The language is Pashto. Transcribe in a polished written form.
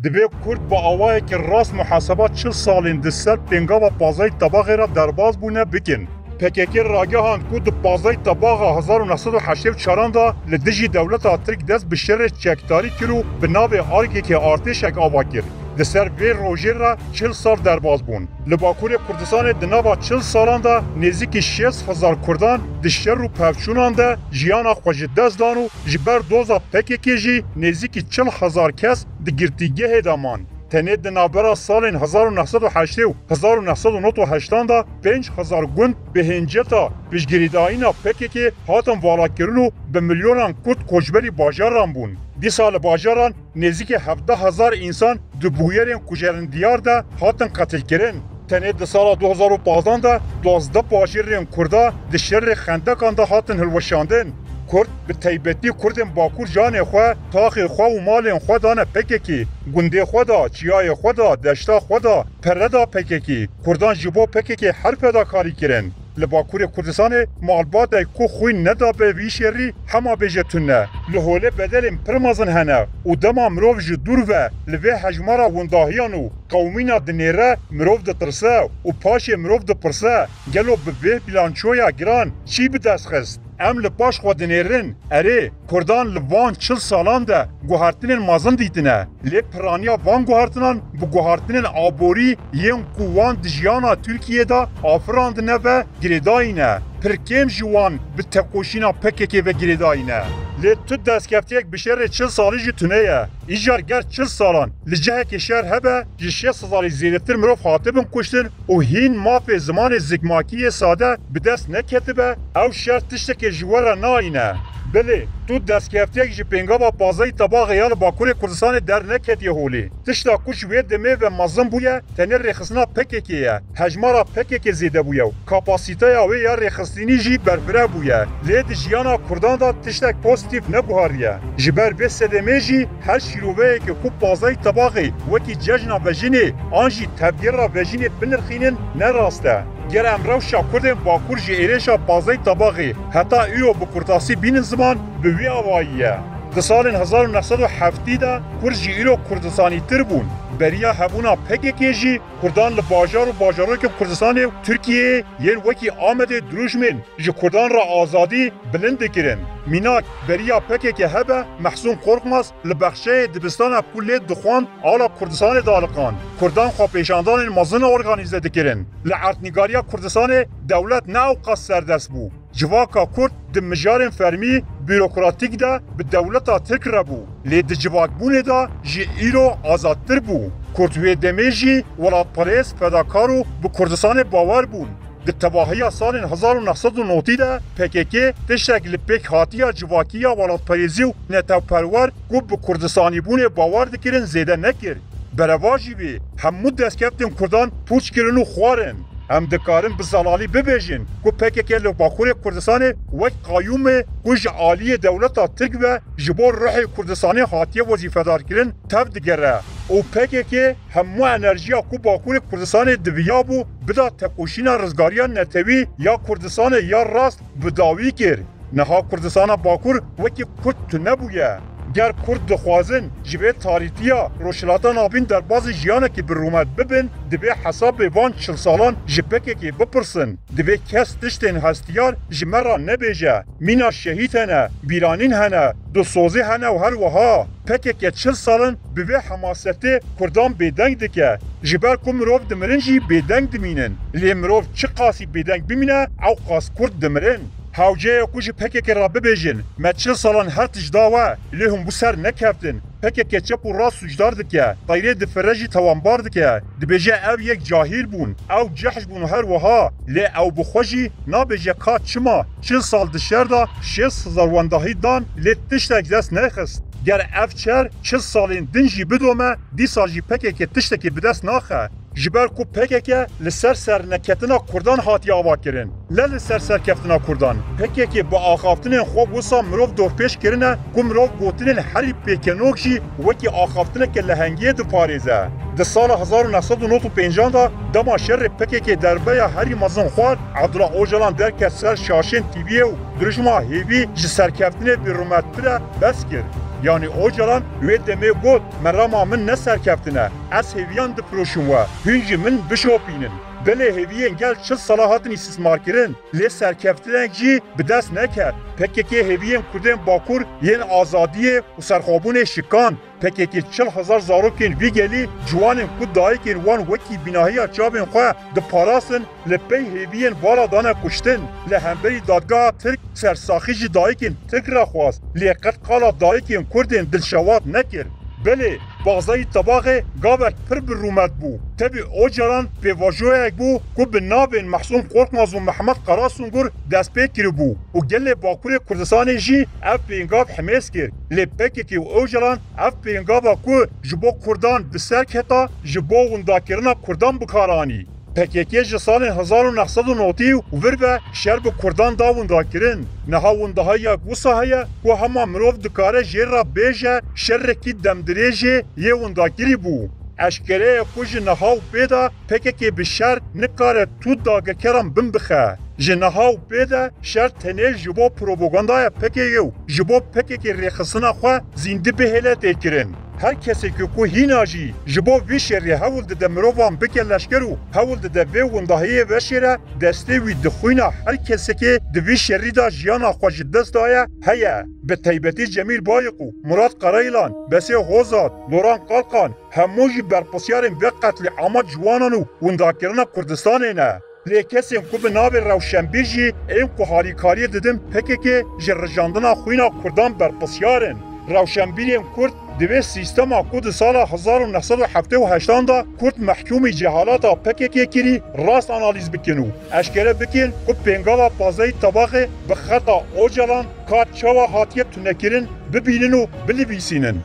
دبی کرد با آوایی که راست محاسبات 40 سالین دسر پنگاوا پازای طباقی را درباز بونه بکن. PKK راگهان کو د پازای طباقه 1984 دا لدجی دولت ترک دست به شر چکداری کرو به ناو آرگی که ارتشک آوا کرد. دسر وی روژه را 40 سال درباز بون. لباکور کردستان دناوا 40 سالان دا نزدیک 60,000 کردان د شر و پفچونان دا جیانا خوش دست دانو جبر دوزا PKK جی نزدیک 40,000 کس د گرتیگه دامان. تنید دنابرا سالین 1980 و 1998 دا 5,000 گوند به هنجتا پیشگیریدایینا PKK هاتن والا کرنو به میلیونان کرد کشبری باجاران بون. دی سال باجاران نزدیک 17,000 انسان دو بویرین کجرن دیار دا هاتن قتل کرن. تنید سال 2015 دا 12 باجرین کردا د شر خندقان دا هاتن هلوشاندن. کرد به تایبەتی کردن باکور جان خو تاخ خو و مال خو دانه PKK گنده خو دا چیای خو دا دشتا خو دا پردا PKK کردان جبو PKK هر فداکاری کرن لباکور کردستان مالبات کو خوی ندا به ویشری هما بجتونه لهوله بدل پرمازن هنه و دما مروف ج دور و لوی حجمارا ونداهیانو قومینا دنیره مروف د ترسه و پاش مروف د پرسه گلو به بلانچویا گران چی به دست خست ام لپاش خودنیرن اره کردان لوان 40 سالان ده گوهرتنین مازن دیدنه لی پرانیا وان گوهرتنان بو گوهرتنین آبوری ین قوان دجیانا ترکیه ده آفراندنه و گریداینه پرکیم جوان به تقوشینا PKK و گریداینه لی تو دستکفتیک بشر 40 سالی جی تونه ایجار گر 40 سالان لجه که شهر هبه جی 6 سالی زیدتر مروف خاطبن کشتن و هین ماف زمان زگماکی ساده به دست نکتبه او شهر تشتک جوار ناینه بله تو دستکفتیک جی پنگاوا پازای طباقه یال باکور کردستان در نکتی هولی تشتا کش وی دمه و مزن بویه تنه رخصنا PKK یه هجمارا PKK زیده بویه و کپاسیته اوی یا رخصینی جی برفره بویه لید جیانا کردان دا تشتک پوزیتیف نبوهاریه جبر به سدمه جی هر شیروه که خوب پازای طباقه وکی ججنا وجینه آنجی تبدیل را وجینه بنرخینن نراسته گر امرو شاکردن باکور جی ایرشا پازای طباقه حتی ایو بکرتاسی بین زمان به وی آوائیه ده سال 1970 دا کرد جی ایرو کردستانی تر بون بریا هبونا PKK جی کردان لباجار و باجارو که کردستان ترکیه ین وکی آمده دروشمن جی کردان را آزادی بلند کرن میناک بریا PKK هبه محسون قرقمز لبخشه دبستان کل دخوان آلا کردستان دالقان کردان خواه پیشاندان مازن ارگانیزه دکرن لعرتنگاریا کردستان دولت نه اوقاس سردست بو جواکا کرد د مجارن فرمی بیروکراتیک دا به دولتا ترک ربو لی د جواک بونه دا جی ایرو آزادتر بو کردوی دمه جی ولاد پریس فداکارو به کردستان باور بون د تباهی سال 1990 دا PKK تشک لپک هاتیا جواکیا ولاد پریزی و نتاو پرور گوب به کردستانی بونه باور دکرن زیده نکر برواجی بی همو دستکفتن کردان پوچ کرن و خوارن هم دکارن به زلالی ببیجن که PKK لباخور کردستان وقت قیوم کج عالی دولت ترک و جبور روح کردستانی حاتیه وظیفه دار کرن تف دگره او PKK همو انرژیا که باخور کردستان دویا بو بدا تقوشین رزگاریان نتوی یا کردستان یا راست بداوی کر نها کردستان باخور وقتی کرد تو نبویه گر کرد دخوازن جبه تاریتیا روشلاتا نابین در باز جیانه که بر رومت ببین دبه حساب وان 40 سالان جبکه که بپرسن دبه کس تشتین هستیار جمرا نبیجه مینا شهید هنه بیرانین هنه دو سوزه هنه و هر وها پکه که 40 سالن به حماسته کردان بیدنگ دکه جبر که مروف دمرن جی بیدنگ دمینن لی مروف چه قاسی بیدنگ بمینه او قاس کرد دمرن هاوجه کج PKK را ببیجن ما 40 سالان هر تجداوه لیهم بسر نکفتن PKK چپ و راست سجدار دکه طایره دفرجی توانبار دکه دبیجه او یک جاهیل بون او جحش بون هر وها لی او بخوشی نابیجه که چما 40 سال دشر دا 6,000 وانداهی دان لی تشتک دست نخست گر افچر 40 سالین دنجی بدومه دی سال جی PKK تشتکی بدست ناخه جبر کو PKK لسر سرنکتنا کردان هاتی آوا کرن لسر سرکفتنا کردان PKK با آخافتن خواب وسا مروف دور پیش کرنه که مروف گوتنین هری پیکنوک جی وکی آخافتنه که لهنگیه دو پاریزه ده سال 1995 دا دما شر PKK دربه هری مزن خوار عبدالله اوجلان در که سر شاشن تیویه و درجما هیوی جی سرکفتنه بی رومت پره بس کرد yani Öcalan ve deme got merama min ne serkeftine ez heviyan diproşun ve hünci min bişopinin. Bele heviyen gel çıl salahatın istismar kirin. Le serkeftilen jî bi dest neket. PKK heviyen Kurdên Bakur yên azadiye û serxwebûnê şikan. PKK çıl hezar zarokên vî gelî ciwanên ku dayîkên wan wekî bînahiya çavên xwe diparasin li pey heviyen vala dane kuştin. Li hemberî dadgeha Tirk sersaxî jî dayîkên Tirk re xwast. Lê qet qala dayîkên Kurdên dilşewat nekir. Belê bazayî tebaqê gavek pir bi rûmet bû. Tevî Öcalan pêvajoyek bû ku bi navên Mehsûn Korkmaz û Mehmed Qarasungur dest pê kiribû û gelê Bakurê Kurdistanê jî ev pêngav hemêz kir. Lê PKK û Öcalan ev pêngava ku ji bo Kurdan bi ser keta ji bo windakirina Kurdan bikaranî. PKK ji salên 1990 û vir ve şer bi Kurdan da windakirin. Niha windahaya wisa heye ku hema mirov dikare jê re bêje şerrekî demdirêjê yê windakirî bû. Eşkereye ku ji niha û pêda PKK bi şer nikare tû dagekeran bin bixe. Ji niha û pêde şer tenê ji bo propagandaya PKK û ji bo PKK rêxistina xwe zîndî bihêle tê kirin. Her kesekî ku hîna jî ji bo vî şerê hewil dide mirovan bike leşker û hewil dide vê windahiyê veşê re destê wî dixwîna her kesekê di vî şerî da jiyana xwe ji dest daye heye. Bi taybetî Cemîl Bayık û Murat Qarayîlan, Besê Hozat, Loran Qalqan hemû jî berpirsiyarên vê qetlî ama ciwanan û windakirina Kurdistanê ne. Lê kesên ku bi navê Rewşenbîr jî ên ku halîkariyê didin PKK ji rijandina xwîna Kurdan berpisyarin. Rewşenbîrên Kurd divê sîstema ku di sala 1978 da Kurd mehkûmî cehalata PKK kirî rast analîz bikin û eşkere bikin ku pêngava pazayî tebaqê bi xeta Öcalan ka çawa hatiye tunekirin bibînin û bilivîsînin.